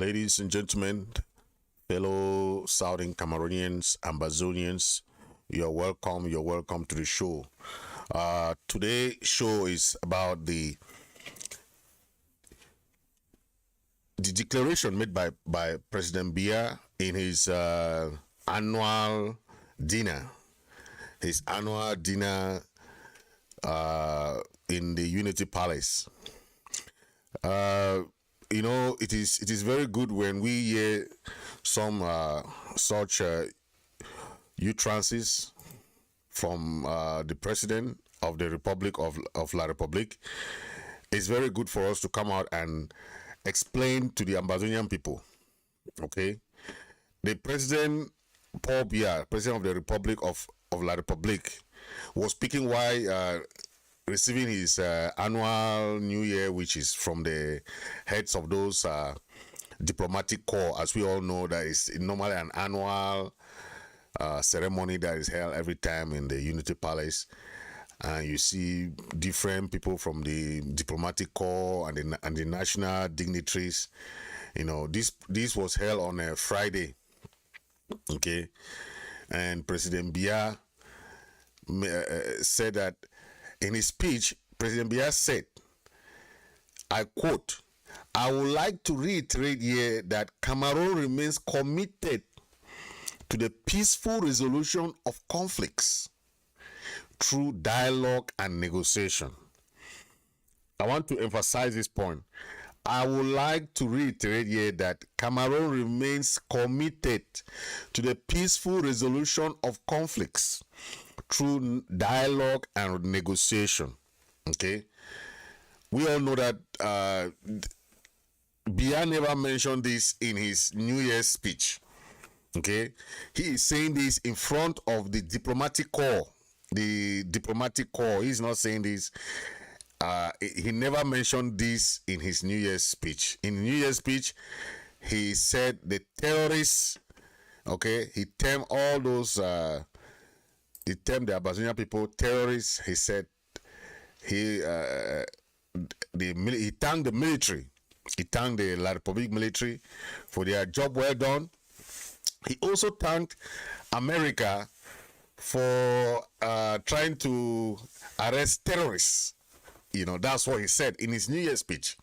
Ladies and gentlemen, fellow Southern Cameroonians, Ambazonians, you're welcome. You're welcome to the show. Today's show is about the declaration made by President Biya in his annual dinner. His annual dinner in the Unity Palace. It is very good when we hear some such utterances from the president of the Republic of La Republique. It's very good for us to come out and explain to the Ambazonian people. Okay, the president Paul Biya, president of the Republic of La Republique, was speaking while receiving his annual New Year, which is from the heads of those diplomatic corps. As we all know, that is normally an annual ceremony that is held every time in the Unity Palace. And you see different people from the diplomatic corps and the national dignitaries. This was held on a Friday. Okay, and President Biya said that in his speech. President Biya said, I quote, "I would like to reiterate here that Cameroon remains committed to the peaceful resolution of conflicts through dialogue and negotiation." I want to emphasize this point. I would like to reiterate here that Cameroon remains committed to the peaceful resolution of conflicts through dialogue and negotiation. Okay, we all know that Biya never mentioned this in his New Year's speech. Okay, he is saying this in front of the diplomatic corps. The diplomatic corps. He's not saying this. He never mentioned this in his New Year's speech. In the New Year's speech, he said the terrorists. Okay, he termed all those. He termed the Ambazonian people terrorists. He said he thanked the military. He thanked the La Republique military for their job well done. He also thanked America for trying to arrest terrorists. That's what he said in his New Year's speech.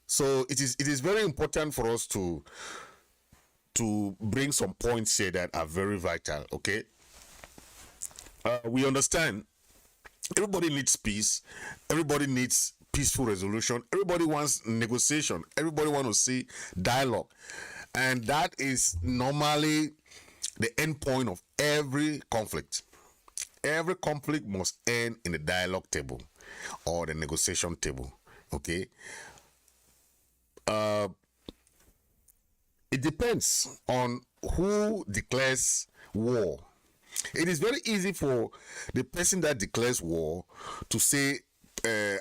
So it is very important for us to bring some points here that are very vital. Okay. We understand everybody needs peace, everybody needs peaceful resolution, everybody wants negotiation, everybody wants to see dialogue, and that is normally the end point of every conflict. Every conflict must end in the dialogue table or the negotiation table. Okay, it depends on who declares war. It is very easy for the person that declares war to say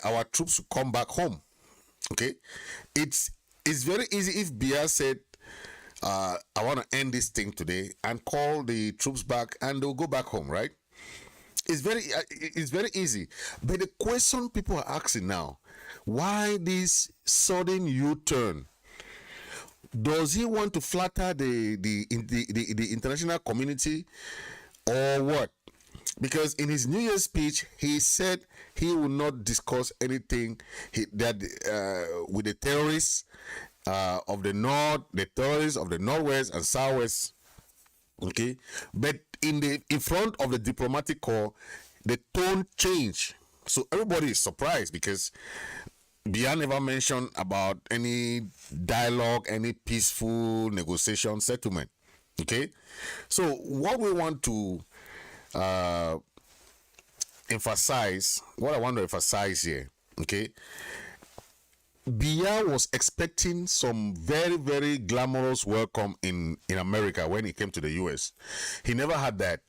our troops should come back home. Okay, it's very easy if Biya said I want to end this thing today and call the troops back and they'll go back home, right? It's very easy. But the question people are asking now, why this sudden U-turn? Does he want to flatter the international community or what? Because in his New Year's speech, he said he will not discuss anything with the terrorists of the north, the terrorists of the northwest and southwest. Okay, but in front of the diplomatic corps, the tone changed. So everybody is surprised because Biya never mentioned about any dialogue, any peaceful negotiation settlement. Okay, so what we want to emphasize, what I want to emphasize here, okay, Biya was expecting some very, very glamorous welcome in America when he came to the US. He never had that.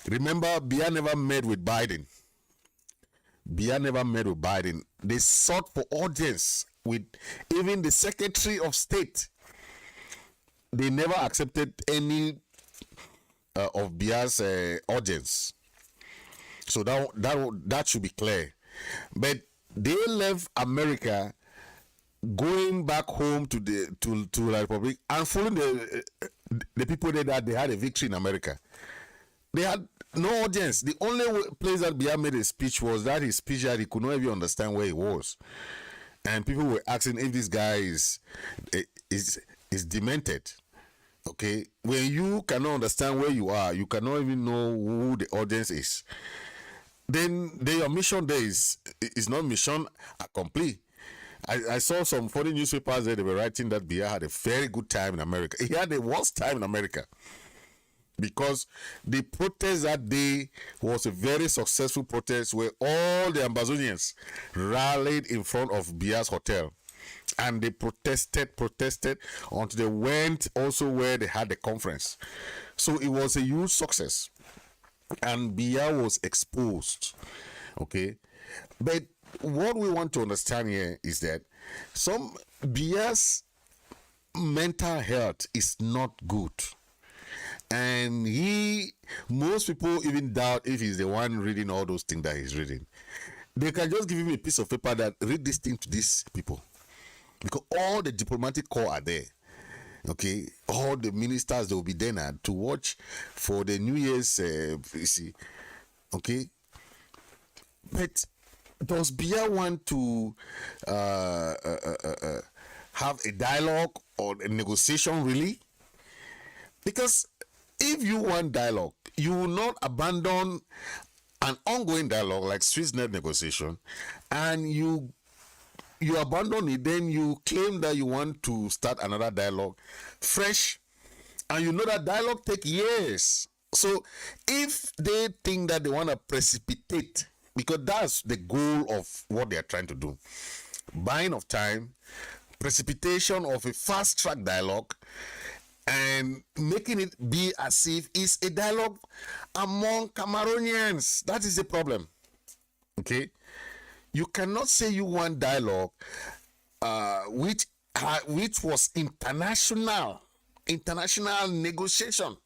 Remember, Biya never met with Biden. Biya never met with Biden. They sought for audience with even the Secretary of State. They never accepted any of Biya's audience. So that should be clear. But they left America going back home to the Republic and following the people there that they had a victory in America. They had no audience. The only place that Biya made a speech was that his speech that he could not even understand where he was, and people were asking if this guy is demented. Okay, when you cannot understand where you are, you cannot even know who the audience is. Then your mission there is not mission accompli. I saw some foreign newspapers there, they were writing that Biya had a very good time in America. He had the worst time in America because the protest that day was a very successful protest where all the Ambazonians rallied in front of Biya's hotel. And they protested until they went also where they had the conference. So it was a huge success. And Biya was exposed. Okay. But what we want to understand here is that some Biya's mental health is not good. And most people even doubt if he's the one reading all those things that he's reading. They can just give him a piece of paper that read this thing to these people. Because all the diplomatic corps are there. Okay, all the ministers, they will be there now to watch for the New Year's. You see, okay. But does Biya want to have a dialogue or a negotiation really? Because if you want dialogue, you will not abandon an ongoing dialogue like SwissNet negotiation, and you abandon it, then you claim that you want to start another dialogue fresh, and you know that dialogue take years. So if they think that they want to precipitate, because that's the goal of what they are trying to do, buying of time, precipitation of a fast track dialogue, and making it be as if it's a dialogue among Cameroonians. That is the problem. Okay, you cannot say you want dialogue which was international negotiation.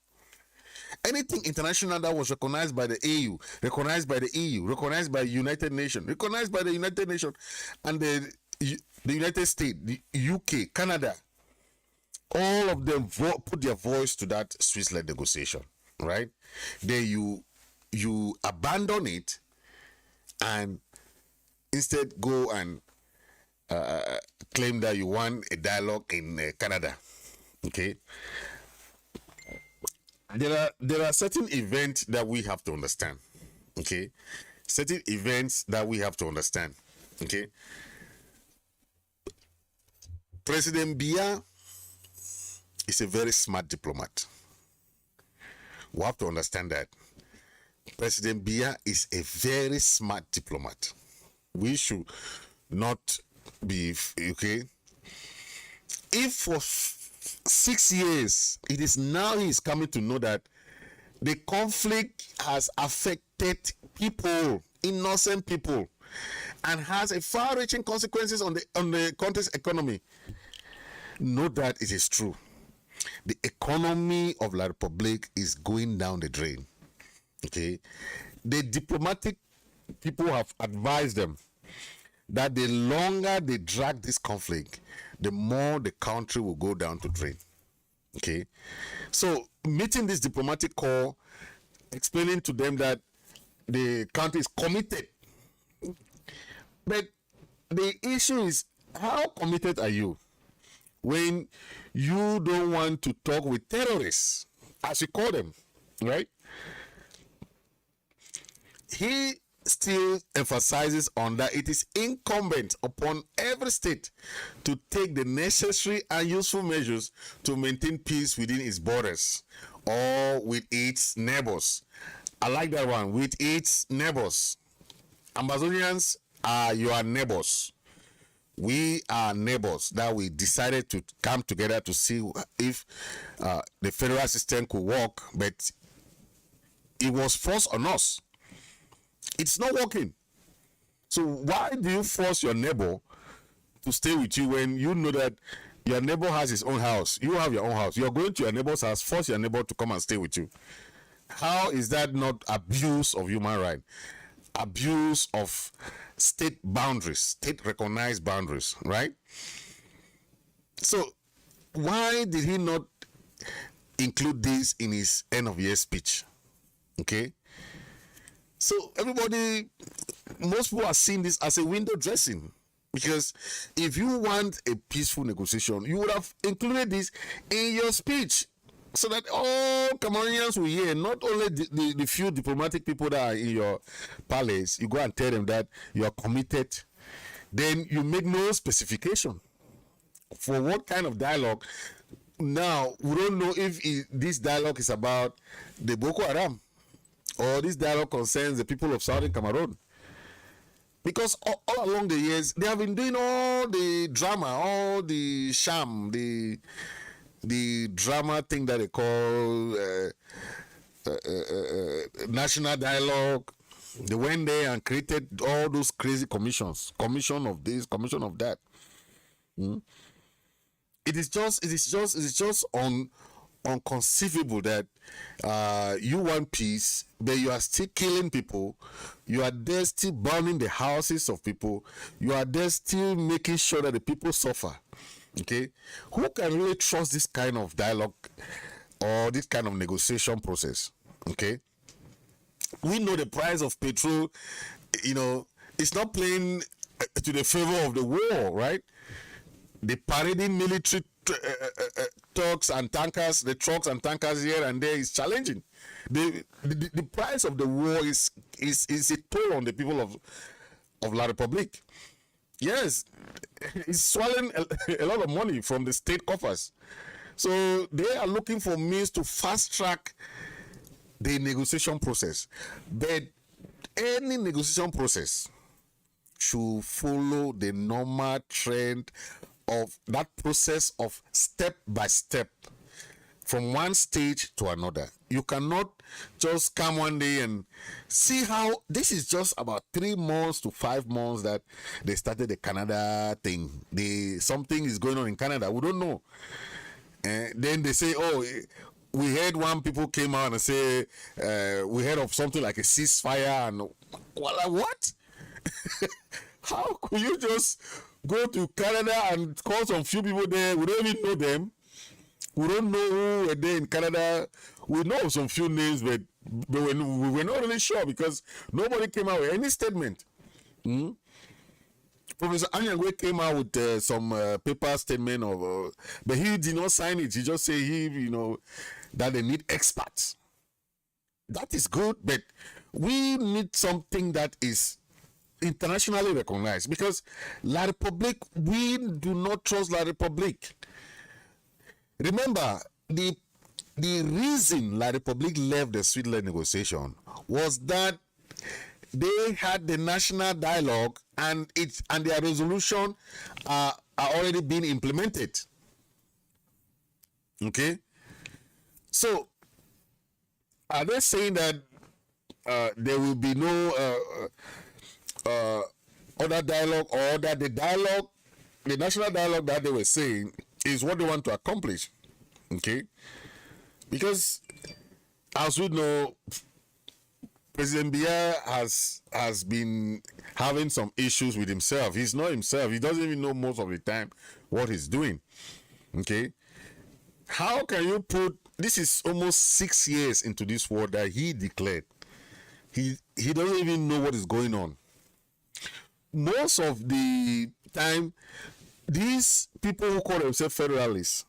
Anything international that was recognized by the AU, recognized by the EU, recognized by United Nations, recognized by the United Nations, and the United States, the UK, Canada, all of them put their voice to that Swiss-led negotiation, right? Then you abandon it and instead go and claim that you want a dialogue in Canada. Okay, there are certain events that we have to understand. Okay, certain events that we have to understand. Okay, President Biya is a very smart diplomat. We have to understand that President Biya is a very smart diplomat. We should not be okay. If for 6 years, it is now he is coming to know that the conflict has affected people, innocent people, and has a far-reaching consequences on the country's economy. Know that it is true. The economy of La Republic is going down the drain. Okay, the diplomatic people have advised them that the longer they drag this conflict, the more the country will go down to drain. Okay, so meeting this diplomatic corps, explaining to them that the country is committed, but the issue is, how committed are you when you don't want to talk with terrorists, as you call them, right? He still emphasizes on that it is incumbent upon every state to take the necessary and useful measures to maintain peace within its borders or with its neighbors. I like that one, with its neighbors. Ambazonians are your neighbors. We are neighbors that we decided to come together to see if the federal system could work, but it was forced on us. It's not working. So why do you force your neighbor to stay with you when you know that your neighbor has his own house? You have your own house. You're going to your neighbor's house, force your neighbor to come and stay with you. How is that not abuse of human rights? Abuse of state boundaries, state recognized boundaries, right? So why did he not include this in his end of year speech? Okay. So everybody, most people are seeing this as a window dressing. Because if you want a peaceful negotiation, you would have included this in your speech so that all Cameroonians will hear, not only the few diplomatic people that are in your palace, you go and tell them that you are committed. Then you make no specification for what kind of dialogue. Now, we don't know if this dialogue is about the Boko Haram or this dialogue concerns the people of Southern Cameroon. Because all along the years, they have been doing all the drama, all the sham, the drama thing that they call national dialogue. They went there and created all those crazy commissions, commission of this, commission of that. It is just unconceivable that you want peace, but you are still killing people. You are there still burning the houses of people. You are there still making sure that the people suffer. Okay, who can really trust this kind of dialogue or this kind of negotiation process? Okay, we know the price of petrol. It's not playing to the favor of the war, right? The parading military trucks and tankers, the trucks and tankers here and there is challenging. The price of the war is a toll on the people of La Republique. Yes, it's swallowing a lot of money from the state coffers. So they are looking for means to fast track the negotiation process. But any negotiation process should follow the normal trend of that process of step by step from one stage to another. You cannot just come one day and see how this is just about 3 months to 5 months that they started the Canada thing. Something is going on in Canada. We don't know. Then they say, oh, we heard one people came out and say we heard of something like a ceasefire, and what? How could you just go to Canada and call some few people there? We don't even know them. We don't know who were there in Canada. We know some few names, but we were not really sure because nobody came out with any statement. Professor Anyangwe came out with some paper statement but he did not sign it. He just said that they need experts. That is good, but we need something that is internationally recognized, because La Republique, we do not trust La Republique. Remember, the reason La Republique left the Switzerland negotiation was that they had the national dialogue and their resolution are already being implemented. Okay, so are they saying that there will be no other dialogue, or that the national dialogue that they were saying is what they want to accomplish? Okay, because as we know, President Biya has been having some issues with himself. He's not himself. He doesn't even know most of the time what he's doing. Okay, how can you put, this is almost 6 years into this war that he declared. He doesn't even know what is going on. Most of the time, these people who call themselves federalists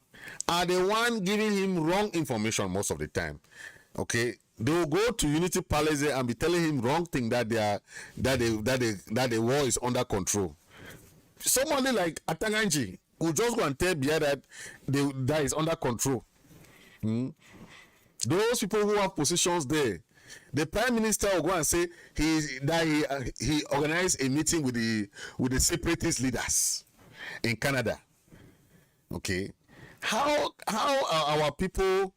are the one giving him wrong information most of the time. Okay, they will go to Unity Palace and be telling him wrong thing, that the war is under control. Somebody like Atanganji will just go and tell Biya that is under control. Those people who have positions there, the prime minister will go and say he organized a meeting with the separatist leaders in Canada. Okay, how are our people,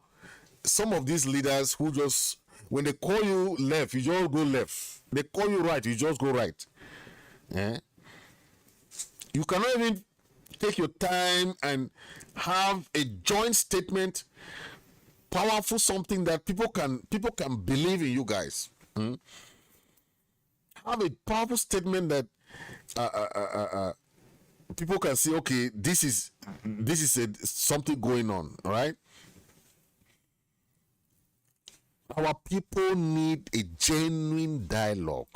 some of these leaders who just, when they call you left, you just go left. They call you right, you just go right. You cannot even take your time and have a joint statement, powerful, something that people can believe in you guys. Have a powerful statement that people can see, okay, this is something going on, all right? Our people need a genuine dialogue.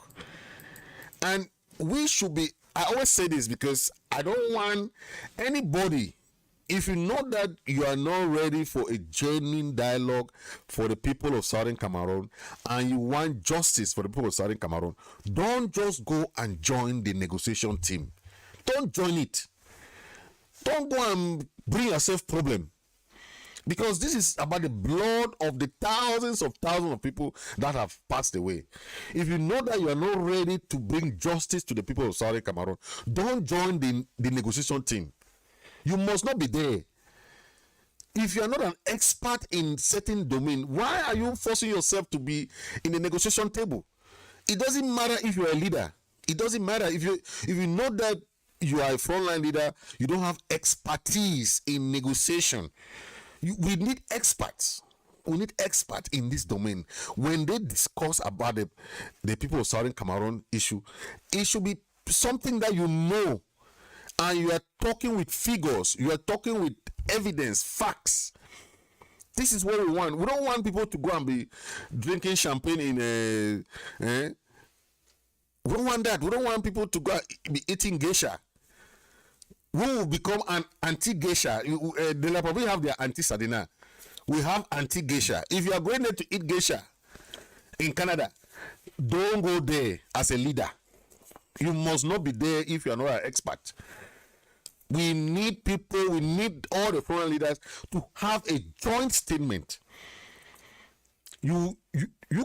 And we should be, I always say this because I don't want anybody, if you know that you are not ready for a genuine dialogue for the people of Southern Cameroon and you want justice for the people of Southern Cameroon, don't just go and join the negotiation team. Don't join it. Don't go and bring yourself problem. Because this is about the blood of the thousands of people that have passed away. If you know that you are not ready to bring justice to the people of Southern Cameroon, don't join the negotiation team. You must not be there. If you are not an expert in certain domain, why are you forcing yourself to be in the negotiation table? It doesn't matter if you are a leader. It doesn't matter if you know that you are a frontline leader, you don't have expertise in negotiation. We need experts. We need experts in this domain. When they discuss about the people of Southern Cameroon issue, it should be something that you know, and you are talking with figures, you are talking with evidence, facts. This is what we want. We don't want people to go and be drinking champagne in we don't want that. We don't want people to go be eating geisha. We will become an anti-geisha. The La Republic have their anti-sardina. We have anti-geisha. If you are going there to eat geisha in Canada, don't go there as a leader. You must not be there if you are not an expert. We need people, we need all the foreign leaders to have a joint statement. You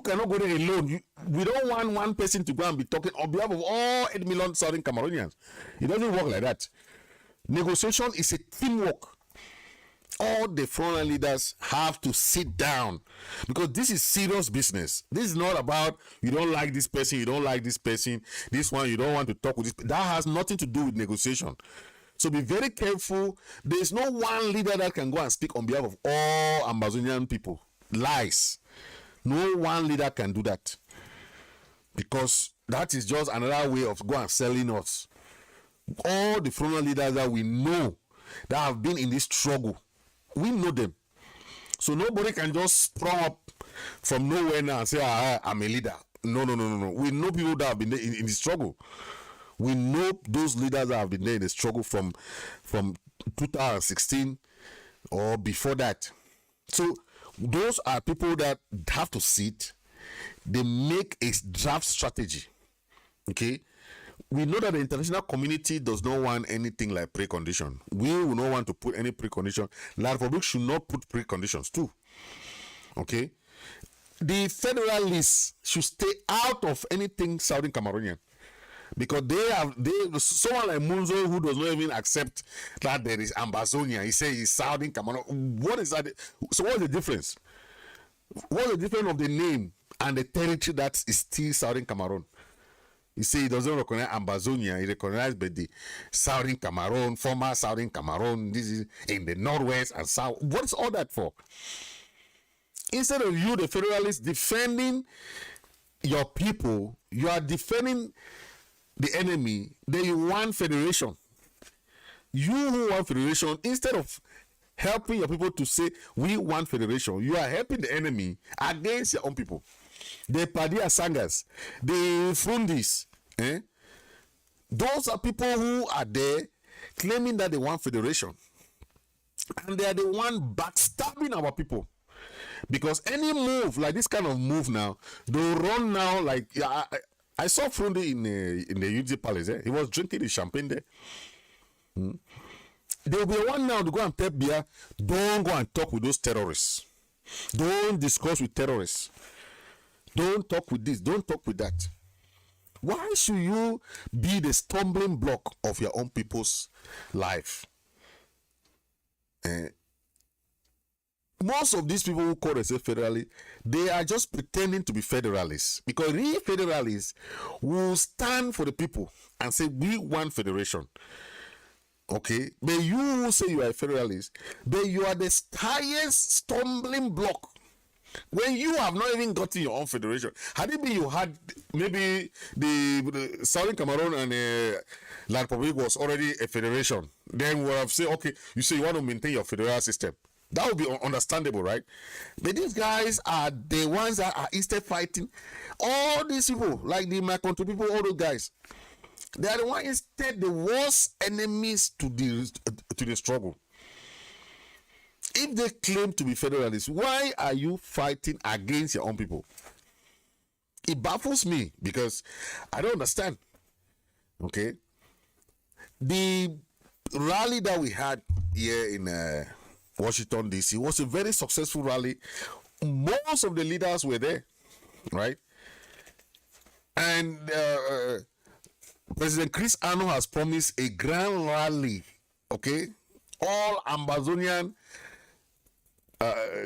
cannot go there alone. We don't want one person to go and be talking on behalf of all 8 million Southern Cameroonians. It doesn't work like that. Negotiation is a teamwork. All the frontline leaders have to sit down because this is serious business. This is not about you don't like this person, you don't like this person, this one you don't want to talk with this. That has nothing to do with negotiation. So be very careful. There is no one leader that can go and speak on behalf of all Ambazonian people. Lies. No one leader can do that because that is just another way of going and selling us. All the frontline leaders that we know that have been in this struggle, we know them. So nobody can just sprung up from nowhere now and say, I'm a leader. No. We know people that have been there in the struggle. We know those leaders that have been there in the struggle from 2016 or before that. So those are people that have to sit. They make a draft strategy. Okay? We know that the international community does not want anything like precondition. We will not want to put any precondition. La Republic should not put preconditions too. Okay? The federalists should stay out of anything Southern Cameroonian. Because someone like Munzo who does not even accept that there is Ambazonian. He says he's Southern Cameroon. What is that? So what's the difference? What's the difference of the name and the territory that is still Southern Cameroon? He says he doesn't recognize Ambazonia. He recognizes by the Southern Cameroon, former Southern Cameroon. This is in the northwest and south. What is all that for? Instead of you, the federalists, defending your people, you are defending the enemy. Then you want federation. You who want federation, instead of helping your people to say we want federation, you are helping the enemy against your own people. The Padia Sangas, the Fundis, those are people who are there claiming that they want federation. And they are the one backstabbing our people. Because any move, like this kind of move now, they'll run now like, I saw Frundi in the Unity Palace. He was drinking the champagne there. There will be one now to go and tell Biya, don't go and talk with those terrorists. Don't discuss with terrorists. Don't talk with this. Don't talk with that. Why should you be the stumbling block of your own people's life? Most of these people who call themselves federalists, they are just pretending to be federalists. Because real federalists will stand for the people and say, we want federation. Okay? But you who say you are a federalist, but you are the highest stumbling block when you have not even gotten your own federation. Had it been you had maybe the Southern Cameroon and La Republic was already a federation, then we would have said, okay, you say you want to maintain your federal system. That would be understandable, right? But these guys are the ones that are instead fighting. All these people, like my country people, all those guys, they are the ones instead the worst enemies to the struggle. If they claim to be federalists, why are you fighting against your own people? It baffles me because I don't understand. Okay, the rally that we had here in Washington DC was a very successful rally. Most of the leaders were there, right? And President Chris Ano has promised a grand rally. Okay, all Ambazonian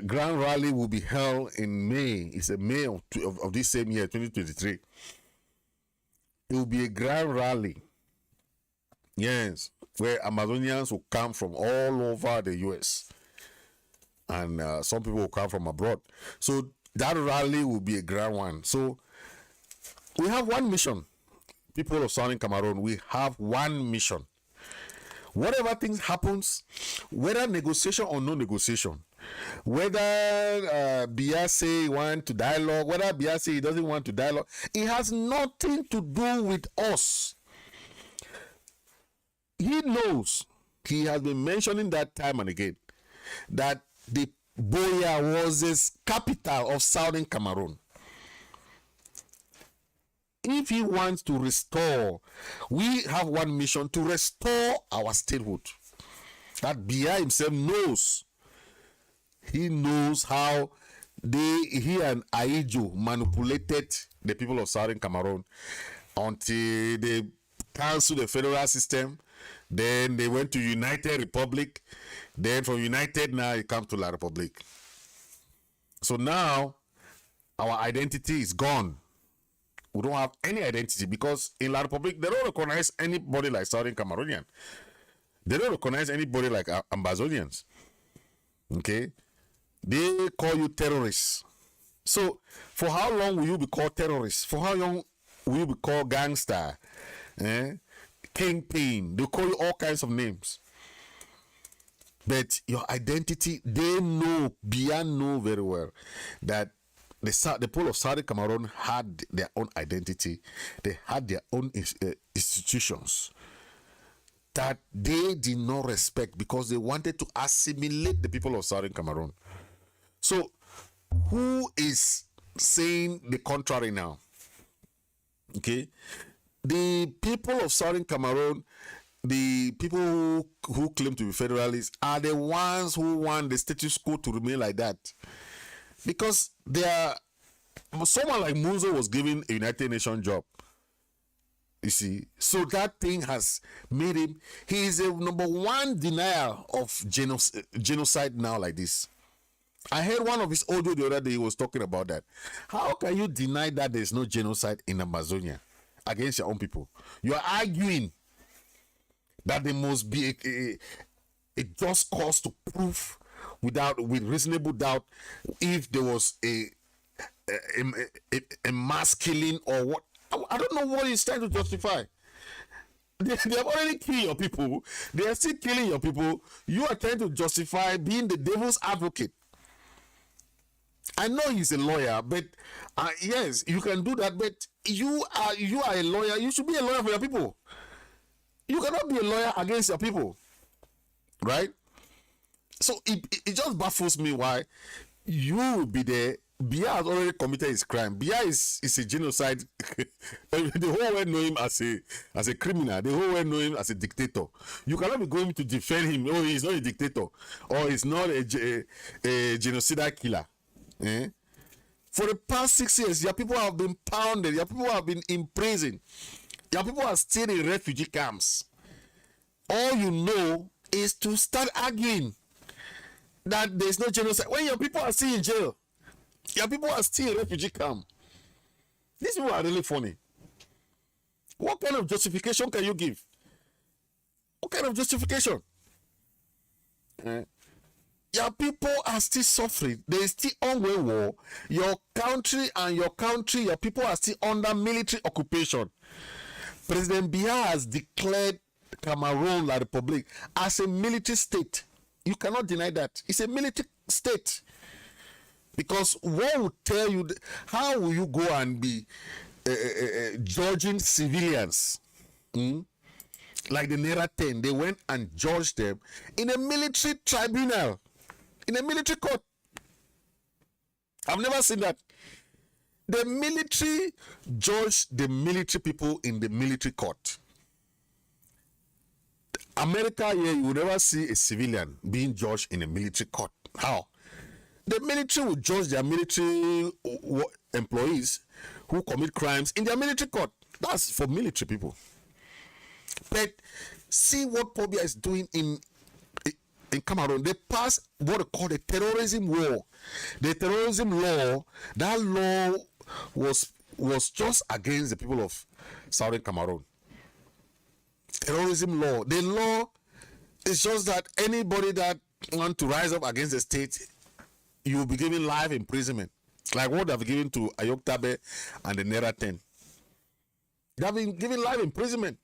grand rally will be held in May. It's a May of this same year, 2023. It will be a grand rally. Yes, where Ambazonians will come from all over the US. And some people will come from abroad. So that rally will be a grand one. So we have one mission. People of Southern Cameroon, we have one mission. Whatever things happens, whether negotiation or no negotiation, whether Biya say he wants to dialogue, whether Biya say he doesn't want to dialogue, it has nothing to do with us. He knows, he has been mentioning that time and again, that the Biya was the capital of Southern Cameroon. If he wants to restore, we have one mission to restore our statehood. That Biya himself knows. He knows how he and Aijo manipulated the people of Southern Cameroon until they canceled the federal system. Then they went to United Republic. Then from United now it comes to La Republic. So now our identity is gone. We don't have any identity because in La Republic they don't recognize anybody like Southern Cameroonian. They don't recognize anybody like Ambazonians. Okay? They call you terrorists. So for how long will you be called terrorists? For how long will you be called gangster? Kingpin? They call you all kinds of names. But your identity, they know, Biya know very well that the people of Southern Cameroon had their own identity. They had their own institutions that they did not respect because they wanted to assimilate the people of Southern Cameroon. So, who is saying the contrary now? Okay, the people of Southern Cameroon, the people who claim to be federalists, are the ones who want the status quo to remain like that, because they are. Someone like Munzo was given a United Nations job. You see, so that thing has made him. He is a number one denier of genocide now, like this. I heard one of his audio the other day. He was talking about that. How can you deny that there is no genocide in Amazonia against your own people? You are arguing that there must be a just cause to prove with reasonable doubt if there was a mass killing or what. I don't know what he's trying to justify. They have already killed your people. They are still killing your people. You are trying to justify being the devil's advocate. I know he's a lawyer, but yes, you can do that. But you are a lawyer. You should be a lawyer for your people. You cannot be a lawyer against your people, right? So it just baffles me why you will be there. Biya has already committed his crime. Biya is a genocide. The whole world know him as a criminal. The whole world know him as a dictator. You cannot be going to defend him. Oh, he's not a dictator, or he's not a genocidal killer. For the past 6 years, your people have been pounded. Your people have been in prison. Your people are still in refugee camps. All you know is to start arguing that there is no genocide when your people are still in jail. Your people are still in refugee camp. These people are really funny. What kind of justification can you give? What kind of justification? Your people are still suffering. There is still ongoing war. Your country, your people are still under military occupation. President Biya has declared Cameroon, La Republic, as a military state. You cannot deny that. It's a military state. Because what will tell you, how will you go and be judging civilians? Like the Naira 10, they went and judged them in a military tribunal, in a military court. I've never seen that. The military judged the military people in the military court. America, here, you will never see a civilian being judged in a military court. How? The military will judge their military employees who commit crimes in their military court. That's for military people. But see what Pobia is doing in Cameroon. They passed what they call the terrorism law. The terrorism law, that law was just against the people of Southern Cameroon. Terrorism law. The law is just that anybody that want to rise up against the state, you will be given life imprisonment. Like what they've given to Ayok Tabe and the Naira 10. They have been given life imprisonment.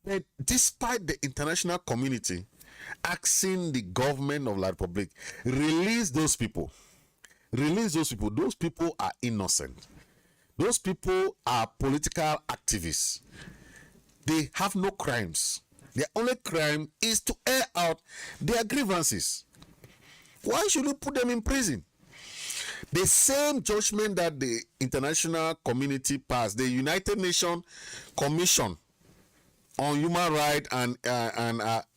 But despite the international community asking the government of La Republic, release those people. Release those people. Those people are innocent. Those people are political activists. They have no crimes. Their only crime is to air out their grievances. Why should you put them in prison? The same judgment that the international community passed, the United Nations Commission on Human Rights and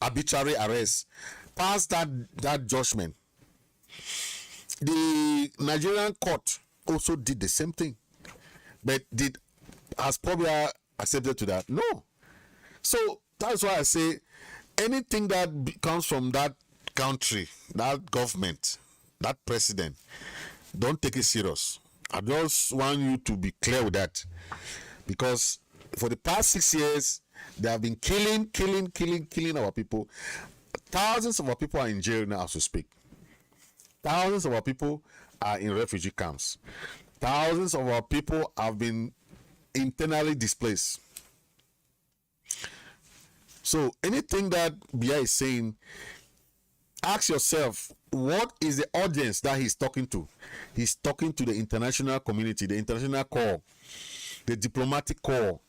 Arbitrary Arrest, passed that judgment. The Nigerian court also did the same thing, but has probably accepted to that? No. So that's why I say anything that comes from that country, that government, that president, don't take it serious. I just want you to be clear with that, because for the past 6 years they have been killing our people. Thousands of our people are in jail now as we speak. Thousands of our people are in refugee camps. Thousands of our people have been internally displaced. So anything that Biya is saying, ask yourself, what is the audience that he's talking to? He's talking to the international community, the international corps, the diplomatic corps.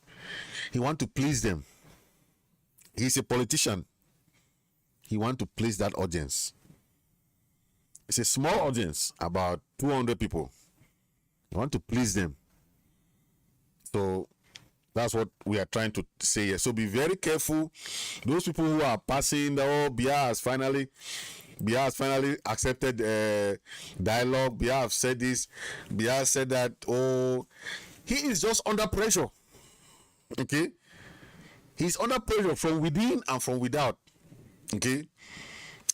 He wants to please them. He's a politician. He wants to please that audience. It's a small audience, about 200 people. He wants to please them. So that's what we are trying to say here. So be very careful. Those people who are passing, Biya has finally accepted dialogue. Biya have said this. Biya said that, he is just under pressure. Okay? He's under pressure from within and from without. Okay?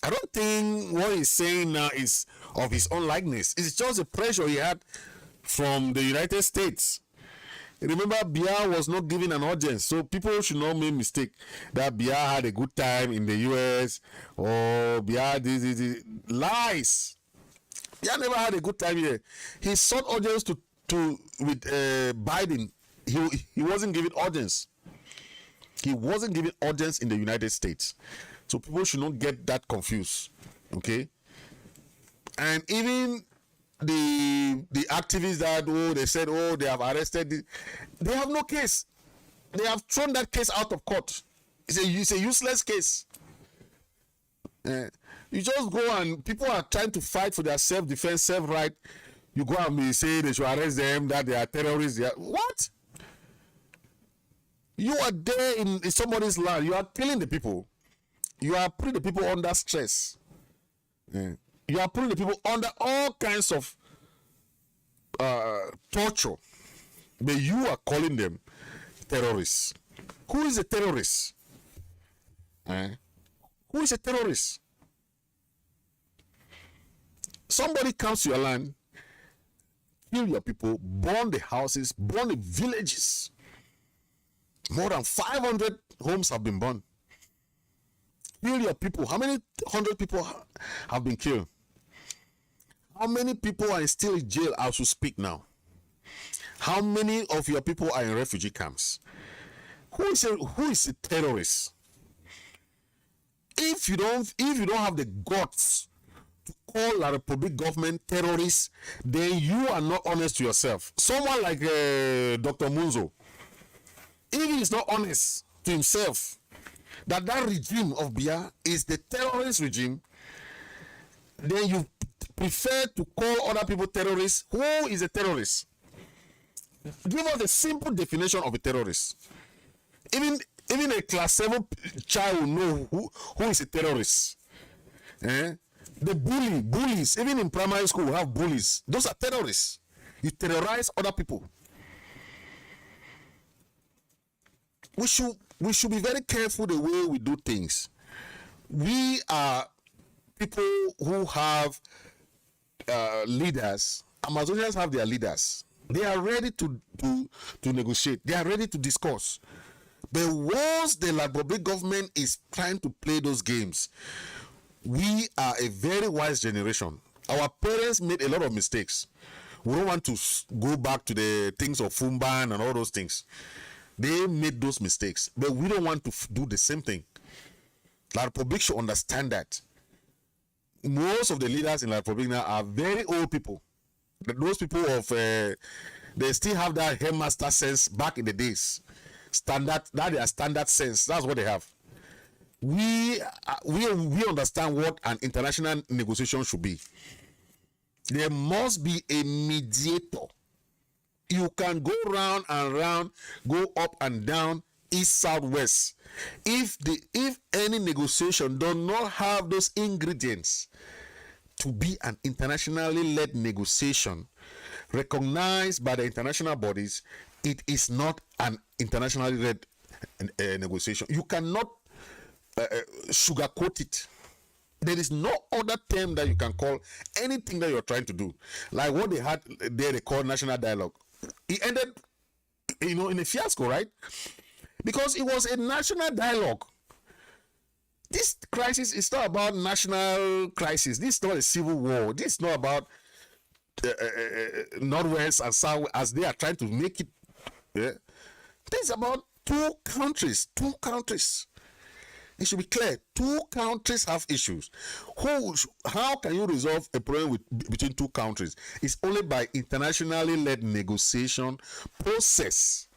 I don't think what he's saying now is of his own likeness. It's just the pressure he had from the United States. Remember, Biya was not given an audience, so people should not make mistake that Biya had a good time in the US or Biya this. Lies. Biya never had a good time here. He sought audience with Biden. He wasn't given audience. He wasn't given audience in the United States. So people should not get that confused. Okay? And even the activists that they said they have arrested, they have no case. They have thrown that case out of court. It's a useless case. You just go and people are trying to fight for their self-defense, self-right. You go and say they should arrest them, that they are terrorists. What? You are there in somebody's land. You are killing the people. You are putting the people under stress. You are putting the people under all kinds of torture. But you are calling them terrorists. Who is a terrorist? Who is a terrorist? Somebody comes to your land, kill your people, burn the houses, burn the villages. More than 500 homes have been burned. kill your people. How many hundred people have been killed? How many people are still in jail as we speak now? How many of your people are in refugee camps? Who is a terrorist? If you don't have the guts to call the Republic government terrorists, then you are not honest to yourself. Someone like Dr. Munzo, if he is not honest to himself that regime of Biya is the terrorist regime, then you prefer to call other people terrorists. Who is a terrorist? Give us a simple definition of a terrorist. Even a class 7 child will know who is a terrorist. The bullies, even in primary school, we have bullies. Those are terrorists. You terrorize other people. We should be very careful the way we do things. We are people who have leaders. Ambazonians have their leaders. They are ready to negotiate. They are ready to discuss. But once the Republic government is trying to play those games, we are a very wise generation. Our parents made a lot of mistakes. We don't want to go back to the things of Fumban and all those things. They made those mistakes, but we don't want to do the same thing. La Republic should understand that. Most of the leaders in La Republic now are very old people. Those people of they still have that headmaster sense back in the days. That their standard sense. That's what they have. We understand what an international negotiation should be. There must be a mediator. You can go round and round, go up and down, east, south, west. If any negotiation does not have those ingredients to be an internationally led negotiation recognized by the international bodies, it is not an internationally led negotiation. You cannot sugarcoat it. There is no other term that you can call anything that you're trying to do. Like what they had there, they called national dialogue. It ended, in a fiasco, right? Because it was a national dialogue. This crisis is not about national crisis. This is not a civil war. This is not about Northwest and South as they are trying to make it. Yeah? This is about two countries. Two countries. It should be clear. Two countries have issues. How can you resolve a problem between two countries? It's only by internationally led negotiation process.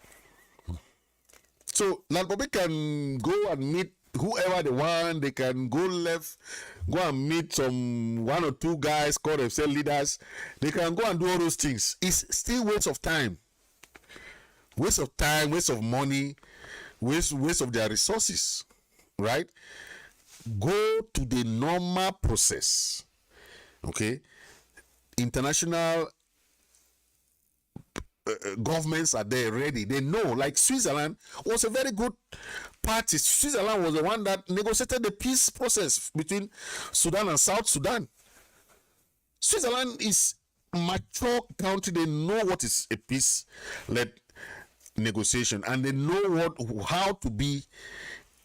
So La Republic can go and meet whoever they want. They can go and meet one or two guys called themselves leaders. They can go and do all those things. It's still waste of time. Waste of time, waste of money, waste of their resources. Right? Go to the normal process. Okay? International governments are there ready. They know. Like Switzerland was a very good party. Switzerland was the one that negotiated the peace process between Sudan and South Sudan. Switzerland is a mature country. They know what is a peace-led negotiation, and they know how to be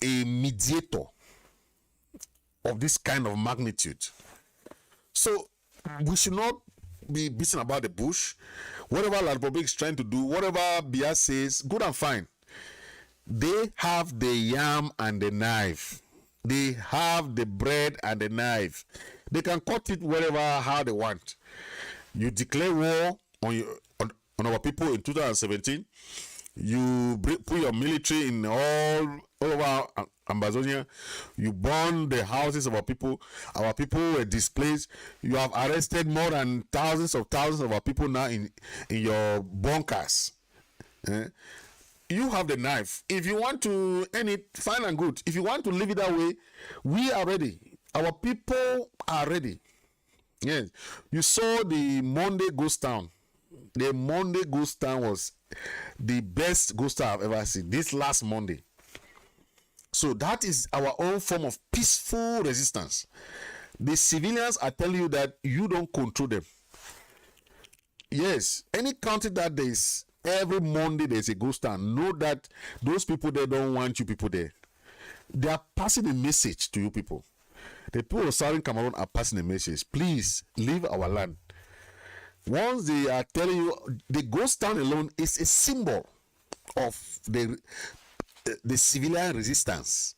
a mediator of this kind of magnitude. So we should not be beating about the bush. Whatever La Republic is trying to do, whatever Biya says, good and fine. They have the yam and the knife. They have the bread and the knife. They can cut it how they want. You declare war on our people in 2017. You put your military in all over Ambazonia. You burn the houses of our people. Our people were displaced. You have arrested more than thousands of our people now in your bunkers. You have the knife. If you want to end it, fine and good. If you want to leave it that way, we are ready. Our people are ready. Yes. You saw the Monday ghost town. The Monday ghost town was the best ghost town I've ever seen. This last Monday. So that is our own form of peaceful resistance. The civilians are telling you that you don't control them. Yes, any country that there is every Monday there's a ghost town. Know that those people there don't want you people there. They are passing a message to you people. The people of Southern Cameroon are passing a message. Please leave our land. Once they are telling you, the ghost town alone is a symbol of the civilian resistance.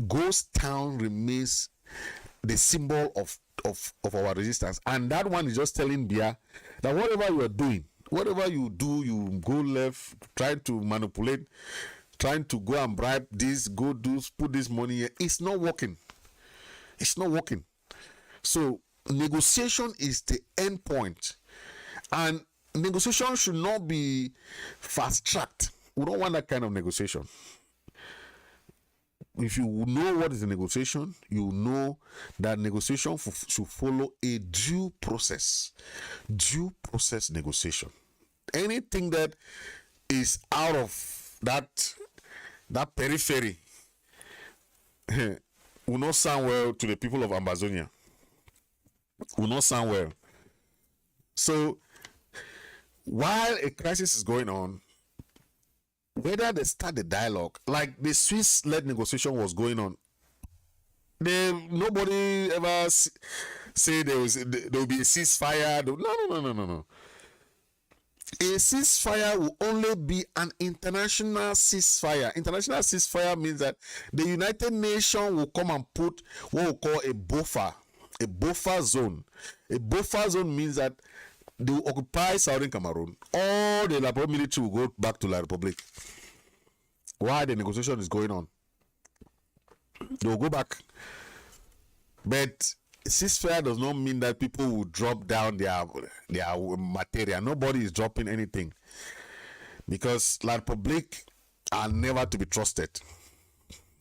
Ghost town remains the symbol of our resistance, and that one is just telling Biya that whatever you are doing, whatever you do, you go left, trying to manipulate, trying to go and bribe this, go do, put this money here, it's not working. It's not working. So negotiation is the end point, and negotiation should not be fast-tracked. We don't want that kind of negotiation. If you know what is a negotiation, you know that negotiation should follow a due process negotiation. Anything that is out of that periphery will not sound well to the people of Ambazonia. Will not sound well. So while a crisis is going on, whether they start the dialogue, like the Swiss-led negotiation was going on, nobody ever say there will be a ceasefire. No. A ceasefire will only be an international ceasefire. International ceasefire means that the United Nations will come and put what we call a buffer zone. A buffer zone means that they will occupy Southern Cameroon. All the Labor military will go back to La Republic. While the negotiation is going on, they will go back. But ceasefire does not mean that people will drop down their material. Nobody is dropping anything, because La Republic are never to be trusted.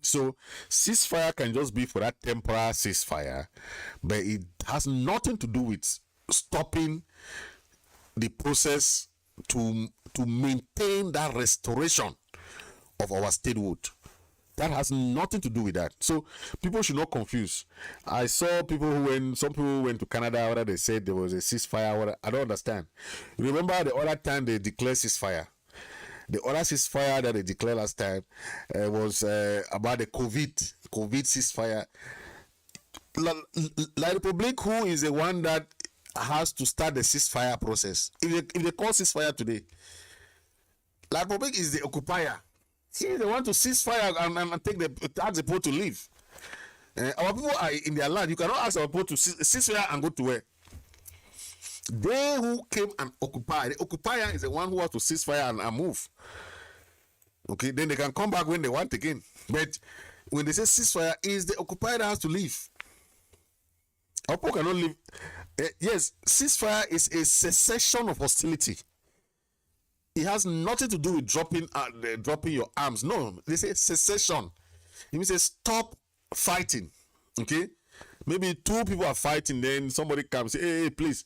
So ceasefire can just be for that temporary ceasefire, but it has nothing to do with stopping the process to maintain that restoration of our statehood. That has nothing to do with that. So people should not confuse. I saw people some people went to Canada, whether they said there was a ceasefire. I don't understand. Remember the other time they declared ceasefire? The other ceasefire that they declared last time was about the COVID ceasefire. La Republic, who is the one that has to start the ceasefire process. If they call ceasefire today, La Republic is the occupier. See, they want to cease fire and ask the people to leave. Our people are in their land. You cannot ask our people to cease fire and go to where? They who came and occupy. The occupier is the one who has to cease fire and move. Okay, then they can come back when they want again. But when they say ceasefire, is the occupier that has to leave. Our people cannot leave. Yes, ceasefire is a cessation of hostility. It has nothing to do with dropping your arms. No, they say cessation. It means stop fighting. Okay, maybe two people are fighting, then somebody comes, say, hey, please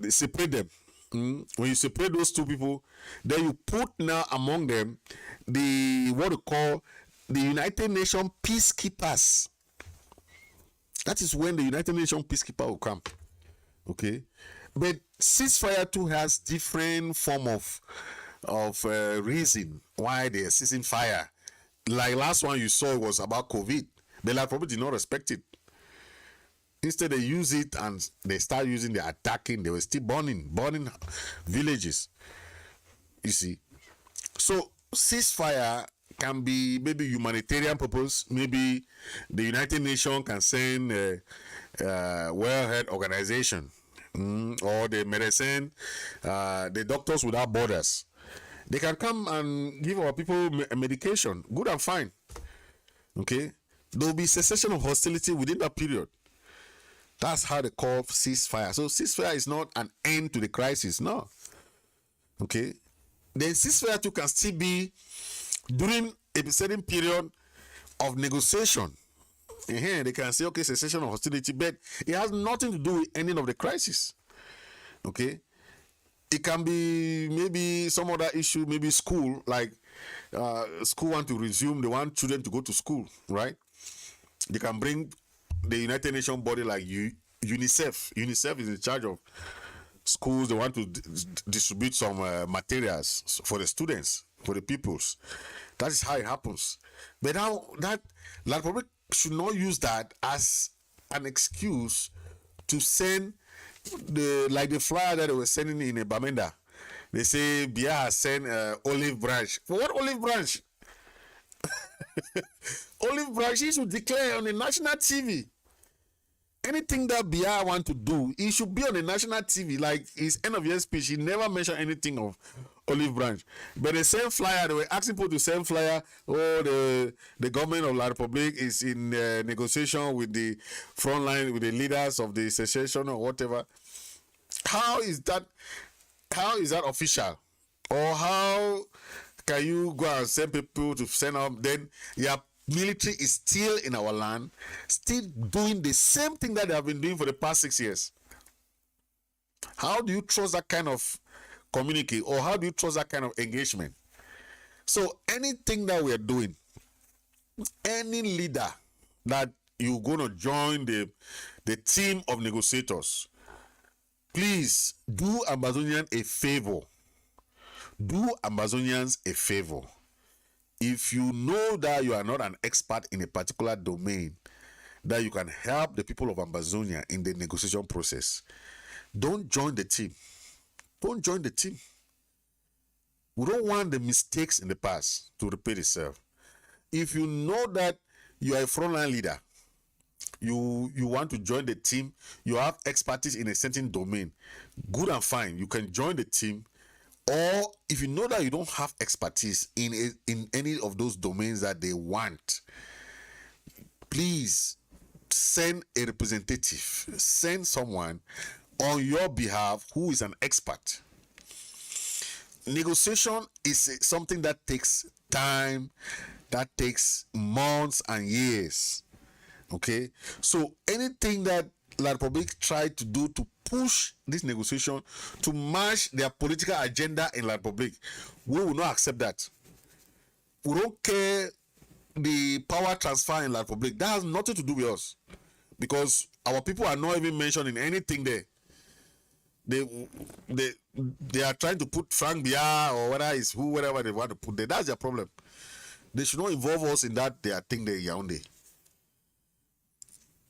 separate them. When you separate those two people, then you put now among them what you call the United Nations peacekeepers. That is when the United Nations peacekeeper will come. Okay. But ceasefire too has different form of reason why they are ceasing fire. Like last one you saw was about COVID. The La Republic did not respect it. Instead they use it and they start using the attacking. They were still burning villages. You see. So ceasefire can be maybe humanitarian purpose. Maybe the United Nations can send a World Health Organization. Or the medicine, the Doctors Without Borders. They can come and give our people medication. Good and fine. Okay? There will be cessation of hostility within that period. That's how they call ceasefire. So ceasefire is not an end to the crisis. No. Okay? Then ceasefire too can still be during a certain period of negotiation. They can say, okay, cessation of hostility, but it has nothing to do with ending of the crisis. Okay, it can be maybe some other issue, maybe school, like school want to resume, they want children to go to school, right? They can bring the United Nations body like UNICEF. UNICEF is in charge of schools. They want to distribute some materials for the students for the peoples. That is how it happens. But now that La Republic should not use that as an excuse to send the flyer that they were sending in a Bamenda. They say Biya has sent olive branch. For what olive branch? Olive branch, he should declare on the national TV. Anything that Biya want to do, he should be on the national TV. Like his end of year speech, he never mentioned anything of olive branch. But the same flyer, they were asking people to send flyer. Oh, the government of La Republic is in negotiation with the front line, with the leaders of the secession or whatever. How is that official? Or how can you go and send people to send up? Then your military is still in our land, still doing the same thing that they have been doing for the past 6 years. How do you trust that kind of communique, or how do you trust that kind of engagement? So anything that we are doing, any leader that you're going to join the team of negotiators, please do Ambazonians a favor. Do Ambazonians a favor. If you know that you are not an expert in a particular domain, that you can help the people of Ambazonia in the negotiation process, don't join the team. Don't join the team. We don't want the mistakes in the past to repeat itself. If you know that you are a frontline leader, you want to join the team, you have expertise in a certain domain, good and fine, you can join the team. Or if you know that you don't have expertise in any of those domains that they want, please send a representative, send someone on your behalf who is an expert. Negotiation is something that takes time, that takes months and years. Okay, so anything that La Republic tried to do to push this negotiation to match their political agenda in La Republic, we will not accept that. We don't care the power transfer in La Republic. That has nothing to do with us, because our people are not even mentioned in anything there. They are trying to put Frank Biya or whether it's whoever they want to put there. That's their problem. They should not involve us in that their thing there, Yaoundé.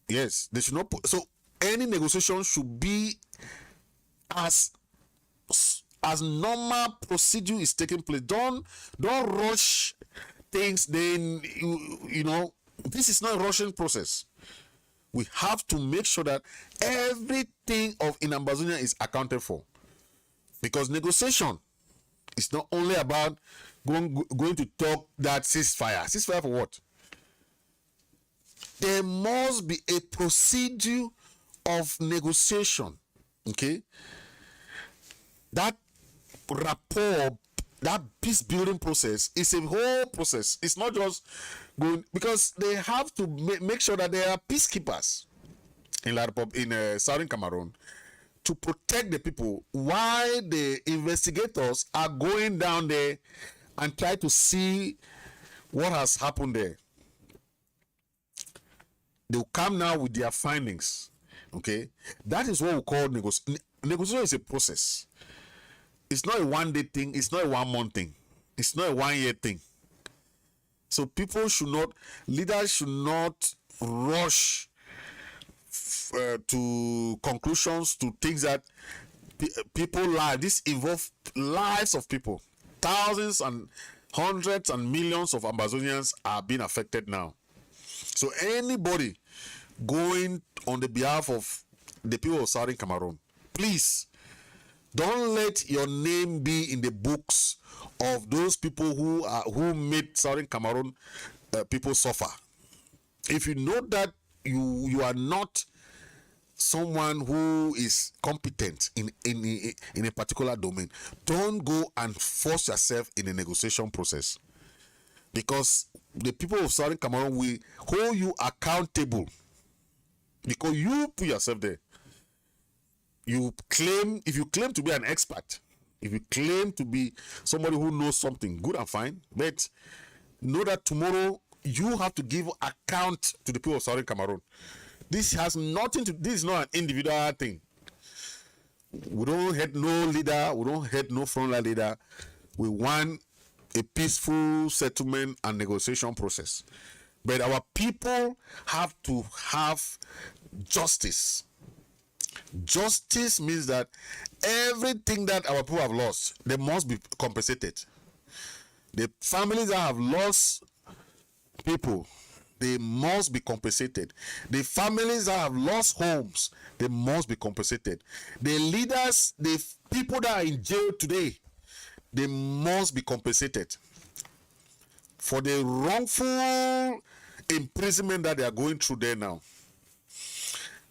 Yes, they should not put. So any negotiation should be as normal procedure is taking place. Don't rush things. Then you know this is not a rushing process. We have to make sure that everything in Ambazonia is accounted for, because negotiation is not only about going to talk that ceasefire. Ceasefire for what? There must be a procedure of negotiation. Okay, that rapport, that peace building process is a whole process. It's not just going, because they have to make sure that there are peacekeepers in southern Cameroon to protect the people, while the investigators are going down there and try to see what has happened there. They'll come now with their findings. Okay, that is what we call negotiation. Negotiation is a process. It's not a one-day thing. It's not a one-month thing. It's not a one-year thing. So leaders should not rush to conclusions, to things that people live. This involves lives of people. Thousands and hundreds and millions of Ambazonians are being affected now. So anybody going on the behalf of the people of Southern Cameroon, please don't let your name be in the books of those people who made Southern Cameroon people suffer. If you know that you are not someone who is competent in a particular domain, don't go and force yourself in a negotiation process, because the people of Southern Cameroon will hold you accountable, because you put yourself there. If you claim to be an expert, if you claim to be somebody who knows something, good and fine, but know that tomorrow you have to give account to the people of Southern Cameroon. This has nothing to. This is not an individual thing. We don't hate no leader. We don't hate no frontline leader. We want a peaceful settlement and negotiation process. But our people have to have justice. Justice means that everything that our people have lost, they must be compensated. The families that have lost people, they must be compensated. The families that have lost homes, they must be compensated. The leaders, the people that are in jail today, they must be compensated for the wrongful imprisonment that they are going through there now.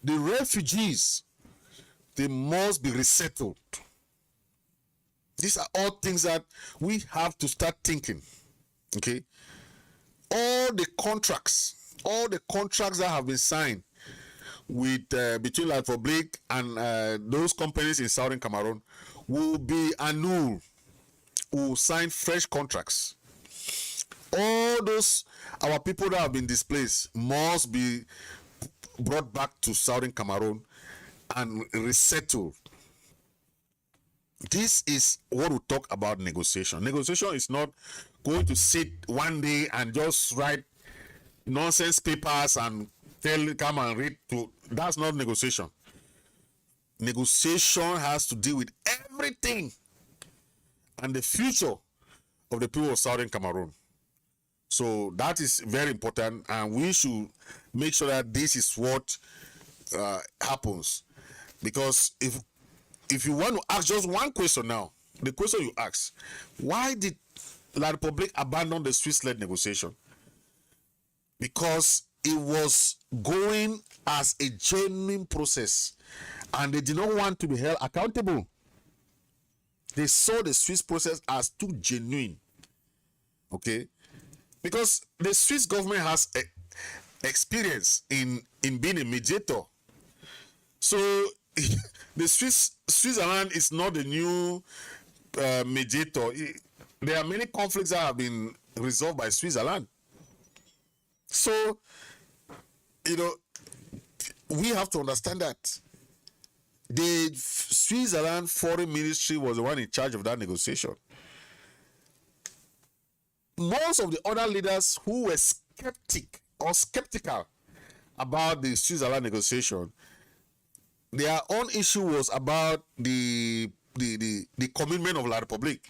The refugees, they must be resettled. These are all things that we have to start thinking. Okay? All the contracts that have been signed with between La Republic and those companies in Southern Cameroon will be annulled. Will sign fresh contracts. All those our people that have been displaced must be brought back to Southern Cameroon and resettled. This is what we talk about negotiation. Negotiation is not going to sit one day and just write nonsense papers and come and read to. That's not negotiation. Negotiation has to deal with everything and the future of the people of Southern Cameroon. So that is very important, and we should make sure that this is what happens. Because if you want to ask just one question now, the question you ask, why did La Republique abandon the Swiss-led negotiation? Because it was going as a genuine process, and they did not want to be held accountable. They saw the Swiss process as too genuine. Okay? Because the Swiss government has experience in being a mediator. So the Switzerland is not the new mediator. There are many conflicts that have been resolved by Switzerland. So, we have to understand that the Switzerland Foreign Ministry was the one in charge of that negotiation. Most of the other leaders who were skeptical about the Switzerland negotiation, their own issue was about the commitment of La Republique.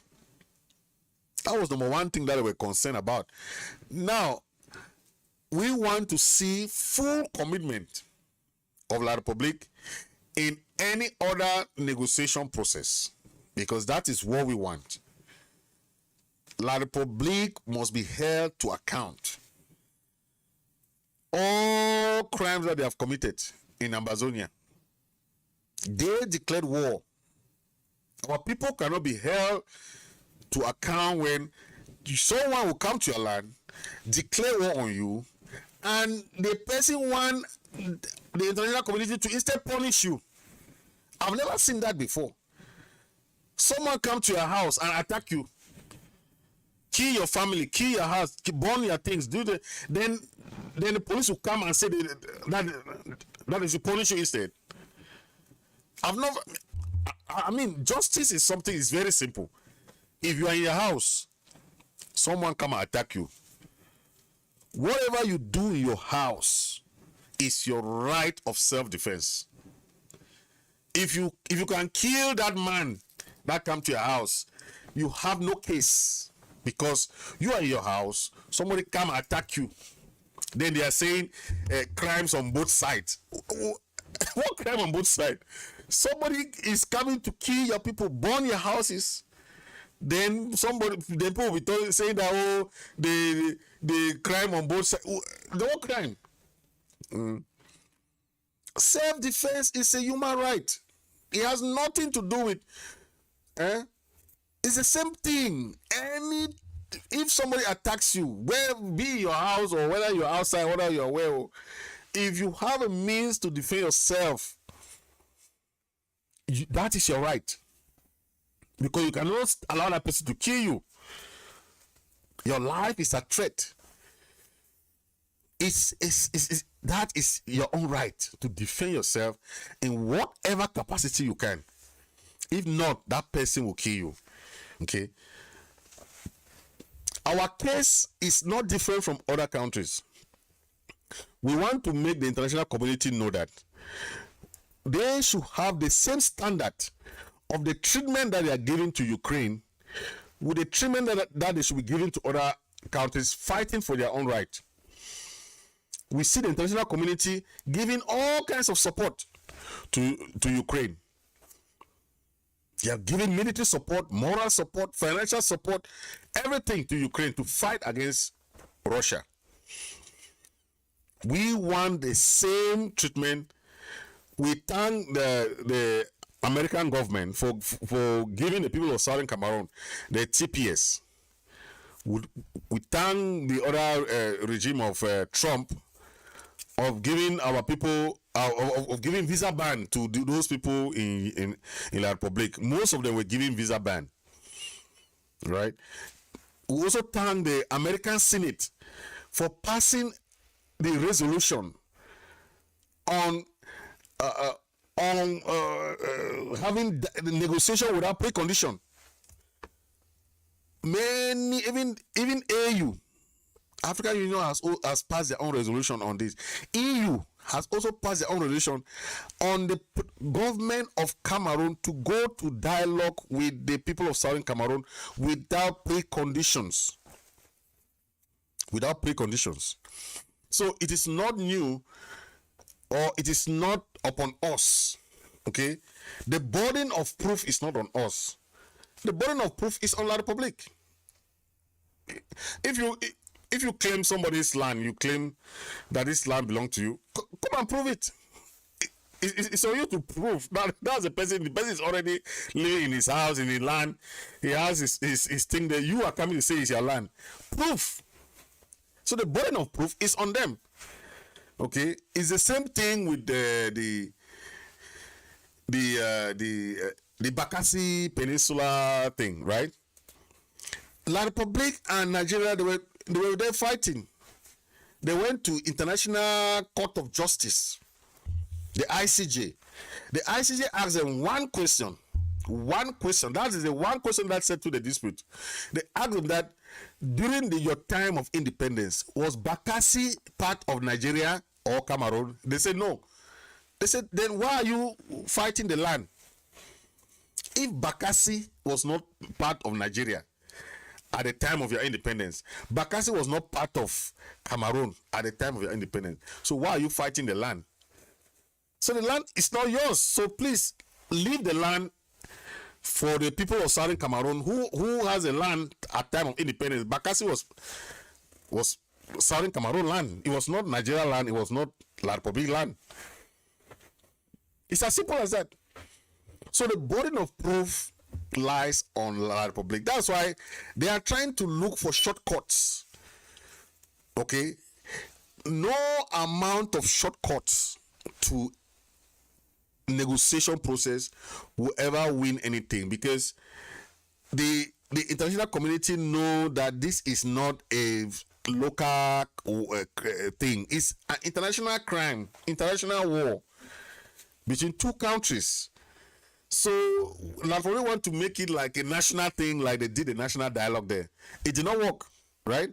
That was number one thing that they were concerned about. Now, we want to see full commitment of La Republique in any other negotiation process, because that is what we want. La Republique must be held to account. All crimes that they have committed in Ambazonia, they declared war. Our people cannot be held to account when someone will come to your land, declare war on you, and the person want the international community to instead punish you. I've never seen that before. Someone come to your house and attack you, kill your family, kill your house, burn your things, then the police will come and say that they should punish you instead. Justice is something, it's very simple. If you are in your house, someone come and attack you, whatever you do in your house is your right of self-defense. If you can kill that man that come to your house, you have no case, because you are in your house, somebody come and attack you. Then they are saying crimes on both sides. What crime on both sides? Somebody is coming to kill your people, burn your houses. Then people will be saying that the crime on both sides. The what crime? Self-defense is a human right. It has nothing to do with. It's the same thing. If somebody attacks you, whether be your house or whether you're outside, whether you're aware, if you have a means to defend yourself, that is your right. Because you cannot allow that person to kill you. Your life is at threat. That is your own right to defend yourself in whatever capacity you can. If not, that person will kill you. Okay. Our case is not different from other countries. We want to make the international community know that they should have the same standard of the treatment that they are giving to Ukraine with the treatment that they should be giving to other countries fighting for their own right. We see the international community giving all kinds of support to Ukraine. They are giving military support, moral support, financial support, everything to Ukraine to fight against Russia. We want the same treatment. We thank the American government for giving the people of Southern Cameroon the TPS. We thank the other regime of Trump of giving our people of giving visa ban to those people in La Republic. Most of them were giving visa ban, right? We also thank the American Senate for passing the resolution on having the negotiation without precondition. Many, even AU, African Union has passed their own resolution on this. EU has also passed their own resolution on the government of Cameroon to go to dialogue with the people of Southern Cameroon without preconditions. Without preconditions. So it is not new, or it is not upon us. Okay? The burden of proof is not on us. The burden of proof is on La Republic. If you claim somebody's land, you claim that this land belongs to you, come and prove it. It's on you to prove. That's the person. The person is already living in his house, in his land. He has his thing there. You are coming to say it's your land. Proof. So the burden of proof is on them. Okay, it's the same thing with the Bakassi Peninsula thing, right? La Republic and Nigeria, they were there fighting. They went to International Court of Justice, the ICJ. The ICJ asked them one question. That is the one question that said to the dispute. They asked them that during your time of independence, was Bakassi part of Nigeria or Cameroon? They said no. They said, then why are you fighting the land? If Bakassi was not part of Nigeria at the time of your independence, Bakassi was not part of Cameroon at the time of your independence, so why are you fighting the land? So the land is not yours. So please leave the land for the people of Southern Cameroon who has a land at time of independence. Bakassi was Southern Cameroon land. It was not Nigeria land. It was not La Republic land. It's as simple as that. So the burden of proof lies on La Republic. That's why they are trying to look for shortcuts. Okay? No amount of shortcuts to negotiation process will ever win anything, because the international community know that this is not a local thing. It's an international crime, international war between two countries. So Lafayette want to make it like a national thing, like they did a national dialogue there. It did not work, right?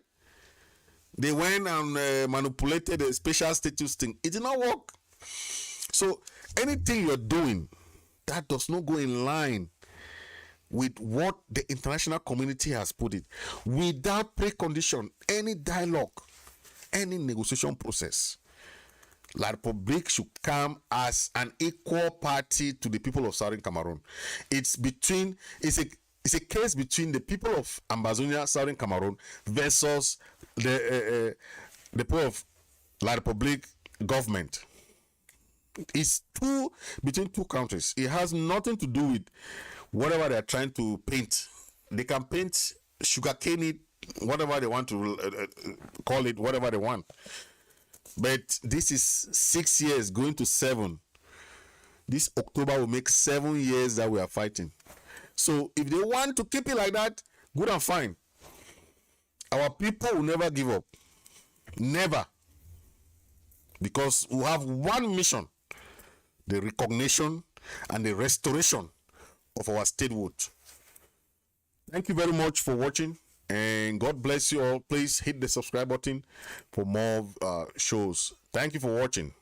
They went and manipulated the special status thing. It did not work. So anything you're doing that does not go in line with what the international community has put it, without precondition, any dialogue, any negotiation process, La Republic should come as an equal party to the people of Southern Cameroon. It's a case between the people of Ambazonians, Southern Cameroon, versus the people of La Republic government. It's between two countries. It has nothing to do with whatever they are trying to paint. They can paint, sugarcane it, whatever they want to call it, whatever they want. But this is 6 years going to 7. This October will make 7 years that we are fighting. So if they want to keep it like that, good and fine. Our people will never give up. Never. Because we have one mission: the recognition and the restoration of our statehood. Thank you very much for watching. And God bless you all. Please hit the subscribe button for more shows. Thank you for watching.